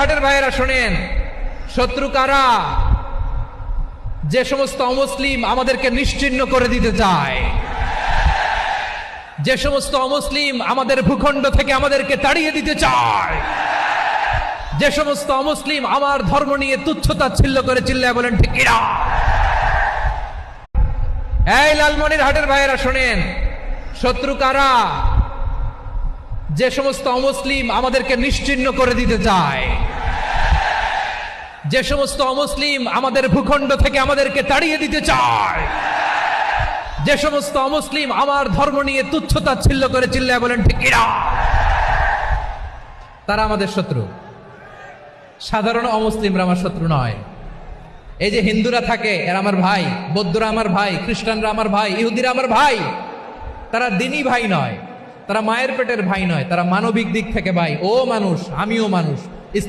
হাটের ভাইয়েরা শোনেন, শত্রু কারা? যে সমস্ত অমুসলিম আমাদেরকে নিশ্চিহ্ন করে দিতে চায়, যে সমস্ত অমুসলিম আমাদের ভূখণ্ড থেকে আমাদেরকে তাড়িয়ে দিতে চায়, যে সমস্ত অমুসলিম আমার ধর্ম নিয়ে তুচ্ছতাচ্ছিল্য করে চিল্লায় বলেন ঠিক কিনা? এই লালমনির হাটের ভাইয়েরা শোনেন, শত্রু কারা? যে সমস্ত অমুসলিম আমাদেরকে নিশ্চিহ্ন করে দিতে চায়, যে সমস্ত অমুসলিম আমাদের ভূখণ্ড থেকে আমাদেরকে তাড়িয়ে দিতে চায়, যে সমস্ত অমুসলিম আমার ধর্ম নিয়ে তুচ্ছতাচ্ছিল্য করে চিল্লায় বলেন ঠিক কিনা? তারা আমাদের শত্রু। সাধারণ অমুসলিমরা আমার শত্রু নয়। এই যে হিন্দুরা থাকে এরা আমার ভাই, বৌদ্ধরা আমার ভাই, খ্রিস্টানরা আমার ভাই, ইহুদিরা আমার ভাই। তারা দিনই ভাই নয়, তারা মায়ের পেটের ভাই নয়, তারা মানবিক দিক থেকে ভাই। ও মানুষ, আমিও মানুষ। ইসলাম